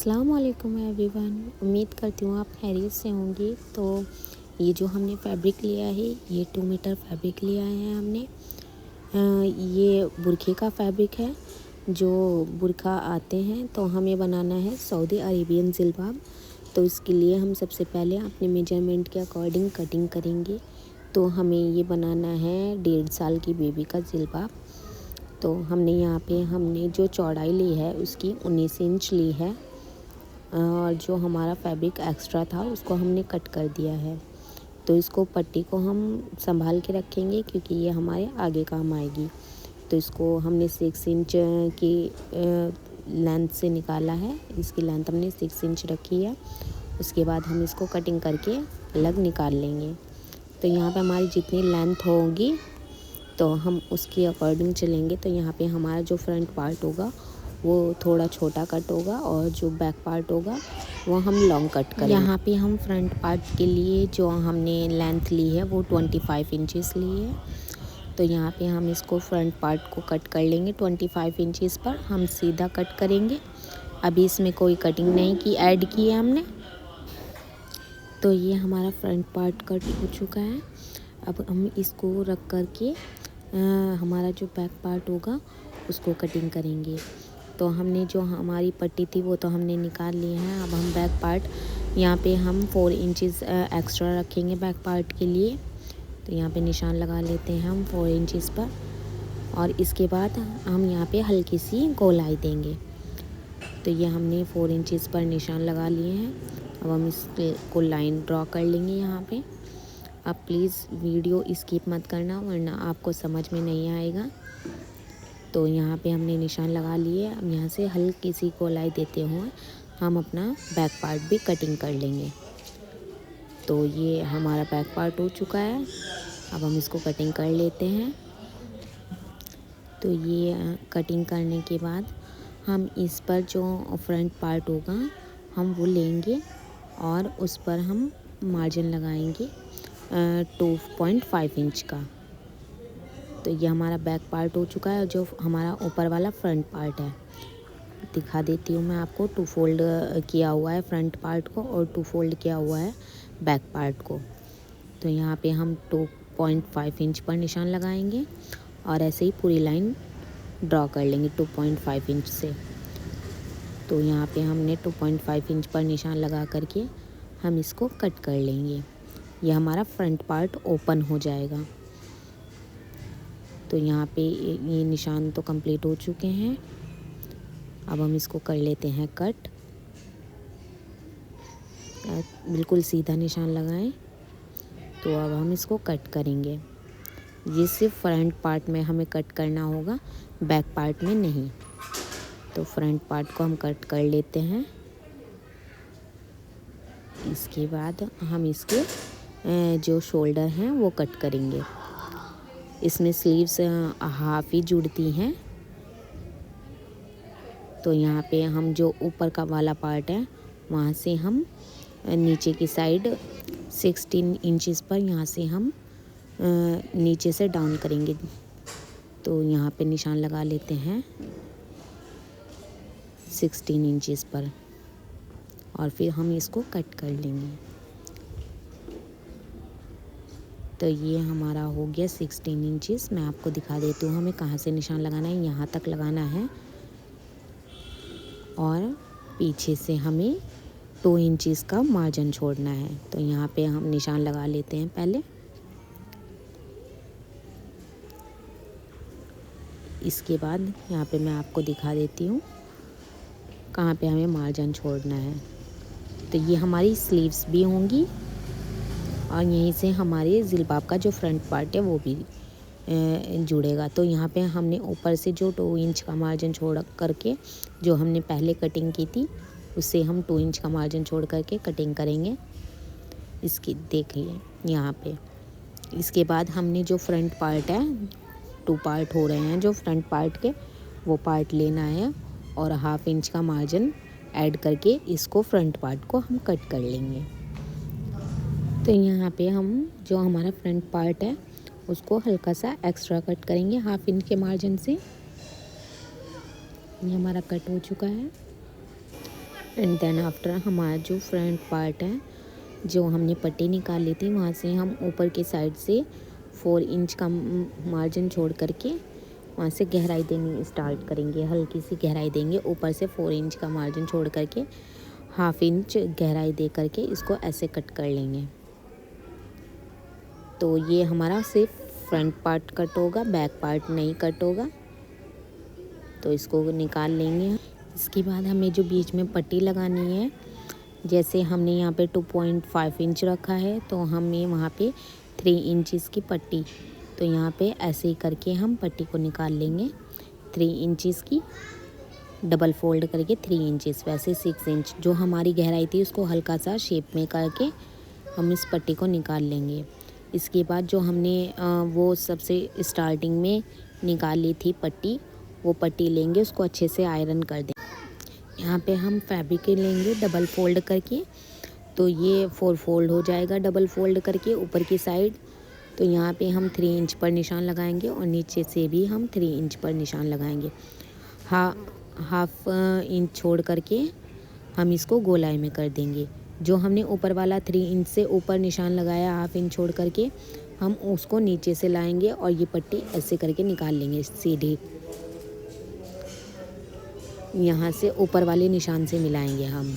अस्सलाम वालेकुम एवरीवन। उम्मीद करती हूँ आप खैरियत से होंगे। तो ये जो हमने फैब्रिक लिया है, ये 2 मीटर फैब्रिक लिया है हमने। ये बुरखे का फैब्रिक है। जो बुरखा आते हैं तो हमें बनाना है सऊदी अरेबियन जिल्बाब। तो इसके लिए हम सबसे पहले अपने मेजरमेंट के अकॉर्डिंग कटिंग करेंगे। तो हमें ये बनाना है 1.5 साल की बेबी का जिल्बाब। तो हमने जो चौड़ाई ली है उसकी 19 इंच ली है, और जो हमारा फैब्रिक एक्स्ट्रा था उसको हमने कट कर दिया है। तो इसको पट्टी को हम संभाल के रखेंगे क्योंकि ये हमारे आगे काम आएगी। तो इसको हमने 6 इंच की लेंथ से निकाला है। इसकी लेंथ हमने 6 इंच रखी है। उसके बाद हम इसको कटिंग करके अलग निकाल लेंगे। तो यहाँ पे हमारी जितनी लेंथ होगी तो हम उसके अकॉर्डिंग चलेंगे। तो यहाँ पे हमारा जो फ्रंट पार्ट होगा वो थोड़ा छोटा कट होगा, और जो बैक पार्ट होगा वो हम लॉन्ग कट करेंगे। यहाँ पे हम फ्रंट पार्ट के लिए जो हमने लेंथ ली है वो 25 इंचेस ली है। तो यहाँ पे हम इसको फ्रंट पार्ट को कट कर लेंगे 25 इंचेस पर हम सीधा कट करेंगे। अभी इसमें कोई कटिंग नहीं की ऐड की है हमने। तो ये हमारा फ्रंट पार्ट कट हो चुका है। अब हम इसको रख कर के हमारा जो बैक पार्ट होगा उसको कटिंग करेंगे। तो हमने जो हमारी पट्टी थी वो तो हमने निकाल ली है। अब हम बैक पार्ट यहाँ पे हम 4 इंचेस एक्स्ट्रा रखेंगे बैक पार्ट के लिए। तो यहाँ पे निशान लगा लेते हैं हम 4 इंचेस पर, और इसके बाद हम यहाँ पे हल्की सी गोलाई देंगे। तो ये हमने 4 इंचेस पर निशान लगा लिए हैं। अब हम इसको लाइन ड्रॉ कर लेंगे यहाँ पे। अब प्लीज़ वीडियो स्किप मत करना वरना आपको समझ में नहीं आएगा। तो यहाँ पे हमने निशान लगा लिए। अब यहाँ से हल्की सी गोलाई देते हुए हम अपना बैक पार्ट भी कटिंग कर लेंगे। तो ये हमारा बैक पार्ट हो चुका है। अब हम इसको कटिंग कर लेते हैं। तो ये कटिंग करने के बाद हम इस पर जो फ्रंट पार्ट होगा हम वो लेंगे और उस पर हम मार्जिन लगाएंगे 2.5 इंच का। तो ये हमारा बैक पार्ट हो चुका है। जो हमारा ऊपर वाला फ्रंट पार्ट है दिखा देती हूँ मैं आपको। 2 फोल्ड किया हुआ है फ्रंट पार्ट को और 2 फोल्ड किया हुआ है बैक पार्ट को। तो यहाँ पे हम 2.5 इंच पर निशान लगाएंगे और ऐसे ही पूरी लाइन ड्रॉ कर लेंगे 2.5 इंच से। तो यहाँ पे हमने 2.5 इंच पर निशान लगा करके हम इसको कट कर लेंगे। ये हमारा फ्रंट पार्ट ओपन हो जाएगा। तो यहाँ पे ये निशान तो कंप्लीट हो चुके हैं। अब हम इसको कर लेते हैं कट। बिल्कुल सीधा निशान लगाएं। तो अब हम इसको कट करेंगे। ये सिर्फ फ्रंट पार्ट में हमें कट करना होगा, बैक पार्ट में नहीं। तो फ्रंट पार्ट को हम कट कर लेते हैं। इसके बाद हम इसके जो शोल्डर हैं वो कट करेंगे। इसमें स्लीव्स हाफ ही जुड़ती हैं। तो यहाँ पे हम जो ऊपर का वाला पार्ट है वहाँ से हम नीचे की साइड 16 इंचेस पर यहाँ से हम नीचे से डाउन करेंगे। तो यहाँ पे निशान लगा लेते हैं 16 इंचेस पर, और फिर हम इसको कट कर लेंगे। तो ये हमारा हो गया 16 इंचेस। मैं आपको दिखा देती हूँ हमें कहाँ से निशान लगाना है। यहाँ तक लगाना है और पीछे से हमें 2 इंचेस का मार्जिन छोड़ना है। तो यहाँ पे हम निशान लगा लेते हैं पहले। इसके बाद यहाँ पे मैं आपको दिखा देती हूँ कहाँ पे हमें मार्जिन छोड़ना है। तो ये हमारी स्लीव्स भी होंगी और यहीं से हमारे जिल्बाब का जो फ्रंट पार्ट है वो भी जुड़ेगा। तो यहाँ पे हमने ऊपर से जो 2 इंच का मार्जिन छोड़ करके जो हमने पहले कटिंग की थी उससे हम 2 इंच का मार्जिन छोड़ करके कटिंग करेंगे। इसकी देखिए यहाँ पे। इसके बाद हमने जो फ्रंट पार्ट है 2 पार्ट हो रहे हैं जो फ्रंट पार्ट के, वो पार्ट लेना है और हाफ इंच का मार्जिन ऐड करके इसको फ्रंट पार्ट को हम कट कर लेंगे। तो यहाँ पे हम जो हमारा फ्रंट पार्ट है उसको हल्का सा एक्स्ट्रा कट करेंगे हाफ इंच के मार्जिन से। ये हमारा कट हो चुका है। एंड देन आफ्टर हमारा जो फ्रंट पार्ट है, जो हमने पट्टी निकाल ली थी, वहाँ से हम ऊपर के साइड से 4 इंच का मार्जिन छोड़ करके वहाँ से गहराई देनी स्टार्ट करेंगे। हल्की सी गहराई देंगे, ऊपर से 4 इंच का मार्जिन छोड़ करके ½ इंच गहराई दे करके इसको ऐसे कट कर लेंगे। तो ये हमारा सिर्फ फ्रंट पार्ट कट होगा, बैक पार्ट नहीं कट होगा। तो इसको निकाल लेंगे। इसके बाद हमें जो बीच में पट्टी लगानी है, जैसे हमने यहाँ पे 2.5 इंच रखा है, तो हमें वहाँ पे 3 इंचज़ की पट्टी, तो यहाँ पे ऐसे ही करके हम पट्टी को निकाल लेंगे। 3 इंचज़ की डबल फोल्ड करके 3 इंचज़, वैसे 6 इंच जो हमारी गहराई थी उसको हल्का सा शेप में करके हम इस पट्टी को निकाल लेंगे। इसके बाद जो हमने वो सबसे स्टार्टिंग में निकाल ली थी पट्टी, वो पट्टी लेंगे, उसको अच्छे से आयरन कर देंगे। यहाँ पे हम फैब्रिक लेंगे डबल फोल्ड करके, तो ये 4 फोल्ड हो जाएगा डबल फोल्ड करके ऊपर की साइड। तो यहाँ पे हम 3 इंच पर निशान लगाएंगे और नीचे से भी हम 3 इंच पर निशान लगाएंगे। हाफ इंच छोड़ करके हम इसको गोलाई में कर देंगे। जो हमने ऊपर वाला 3 इंच से ऊपर निशान लगाया, ½ इंच छोड़ करके हम उसको नीचे से लाएंगे और ये पट्टी ऐसे करके निकाल लेंगे सीधी। यहाँ से ऊपर वाले निशान से मिलाएंगे हम।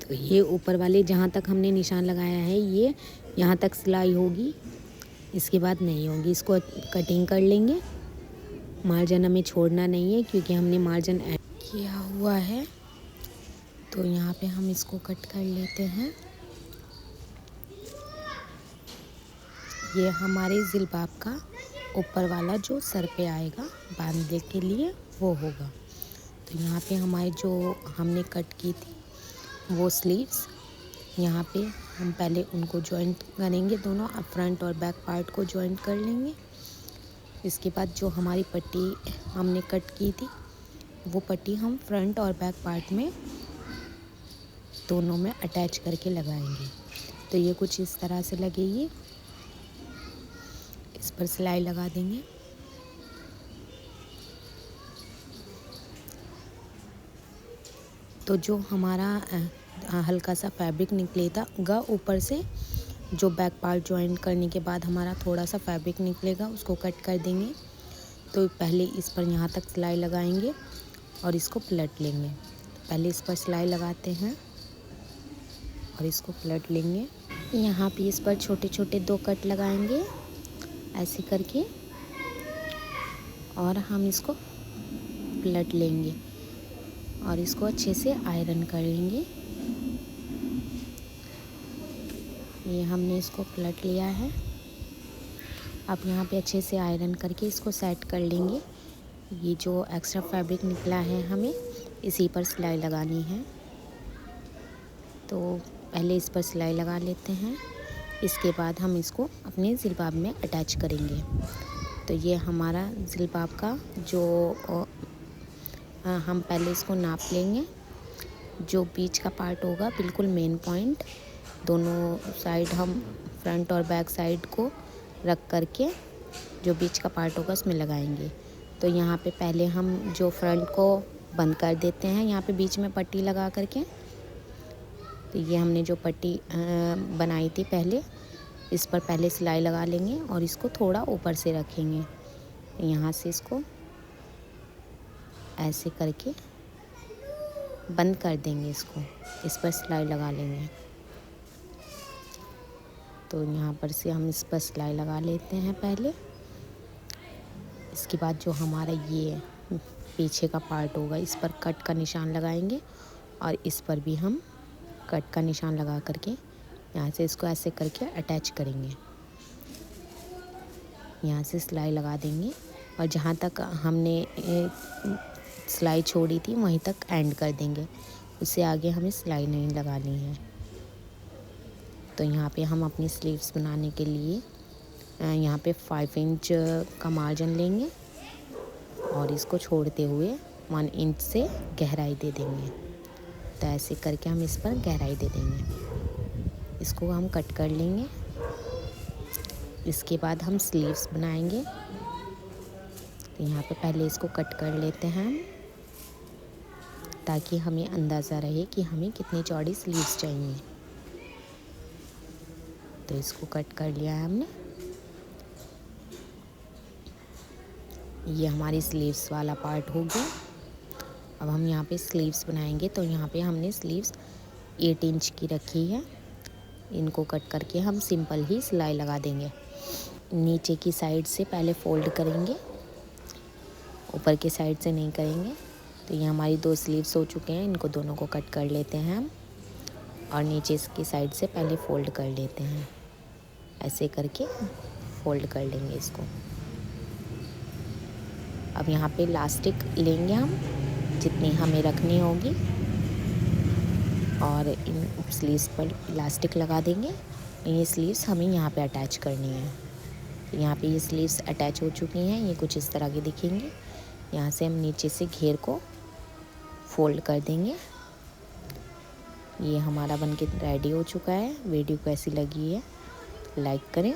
तो ये ऊपर वाले जहाँ तक हमने निशान लगाया है, ये यहाँ तक सिलाई होगी, इसके बाद नहीं होगी। इसको कटिंग कर लेंगे। मार्जिन हमें छोड़ना नहीं है क्योंकि हमने मार्जिन ऐड किया हुआ है। तो यहाँ पे हम इसको कट कर लेते हैं। ये हमारे जिलबाब का ऊपर वाला जो सर पे आएगा बांधने के लिए वो होगा। तो यहाँ पे हमारे जो हमने कट की थी वो स्लीव्स, यहाँ पे हम पहले उनको जॉइंट करेंगे, दोनों फ्रंट और बैक पार्ट को जॉइंट कर लेंगे। इसके बाद जो हमारी पट्टी हमने कट की थी, वो पट्टी हम फ्रंट और बैक पार्ट में दोनों में अटैच करके लगाएंगे। तो ये कुछ इस तरह से लगेगी। इस पर सिलाई लगा देंगे। तो जो हमारा हल्का सा फैब्रिक निकलेगा ऊपर से, जो बैक पार्ट ज्वाइन करने के बाद हमारा थोड़ा सा फैब्रिक निकलेगा, उसको कट कर देंगे। तो पहले इस पर यहाँ तक सिलाई लगाएंगे और इसको पलट लेंगे। पहले इस पर सिलाई लगाते हैं और इसको पलट लेंगे। यहाँ पे इस पर छोटे छोटे 2 कट लगाएंगे ऐसे करके, और हम इसको पलट लेंगे और इसको अच्छे से आयरन कर लेंगे। ये हमने इसको पलट लिया है। अब यहाँ पे अच्छे से आयरन करके इसको सेट कर लेंगे। ये जो एक्स्ट्रा फैब्रिक निकला है हमें इसी पर सिलाई लगानी है। तो पहले इस पर सिलाई लगा लेते हैं, इसके बाद हम इसको अपने जिलबाब में अटैच करेंगे। तो ये हमारा जिलबाब का जो हम पहले इसको नाप लेंगे। जो बीच का पार्ट होगा बिल्कुल मेन पॉइंट, दोनों साइड हम फ्रंट और बैक साइड को रख करके जो बीच का पार्ट होगा उसमें लगाएंगे। तो यहाँ पे पहले हम जो फ्रंट को बंद कर देते हैं, यहाँ पे बीच में पट्टी लगा करके। तो ये हमने जो पट्टी बनाई थी पहले, इस पर पहले सिलाई लगा लेंगे और इसको थोड़ा ऊपर से रखेंगे। यहाँ से इसको ऐसे करके बंद कर देंगे, इसको इस पर सिलाई लगा लेंगे। तो यहाँ पर से हम इस पर सिलाई लगा लेते हैं पहले। इसके बाद जो हमारा ये पीछे का पार्ट होगा, इस पर कट का निशान लगाएंगे और इस पर भी हम कट का निशान लगा करके यहाँ से इसको ऐसे करके अटैच करेंगे। यहाँ से सिलाई लगा देंगे और जहाँ तक हमने सिलाई छोड़ी थी वहीं तक एंड कर देंगे, उससे आगे हमें सिलाई नहीं लगानी है। तो यहाँ पे हम अपनी स्लीव्स बनाने के लिए यहाँ पे 5 इंच का मार्जिन लेंगे और इसको छोड़ते हुए 1 इंच से गहराई दे देंगे। तो ऐसे करके हम इस पर गहराई दे देंगे। इसको हम कट कर लेंगे। इसके बाद हम स्लीव्स बनाएंगे। तो यहाँ पे पहले इसको कट कर लेते हैं हम, ताकि हमें अंदाज़ा रहे कि हमें कितनी चौड़ी स्लीव्स चाहिए। तो इसको कट कर लिया है हमने। ये हमारी स्लीव्स वाला पार्ट हो गया। अब हम यहाँ पे स्लीव्स बनाएंगे। तो यहाँ पे हमने स्लीव्स 8 इंच की रखी है। इनको कट करके हम सिंपल ही सिलाई लगा देंगे। नीचे की साइड से पहले फोल्ड करेंगे, ऊपर की साइड से नहीं करेंगे। तो ये हमारी 2 स्लीव्स हो चुके हैं। इनको दोनों को कट कर लेते हैं हम, और नीचे की साइड से पहले फ़ोल्ड कर लेते हैं। ऐसे करके फ़ोल्ड कर लेंगे इसको। अब यहाँ पे इलास्टिक लेंगे हम, जितनी हमें रखनी होगी, और इन स्लीव्स पर इलास्टिक लगा देंगे। ये स्लीव्स हमें यहाँ पे अटैच करनी है। तो यहाँ पे ये स्लीव्स अटैच हो चुकी हैं। ये कुछ इस तरह की दिखेंगी। यहाँ से हम नीचे से घेर को फोल्ड कर देंगे। ये हमारा बनके रेडी हो चुका है। वीडियो कैसी लगी है लाइक करें।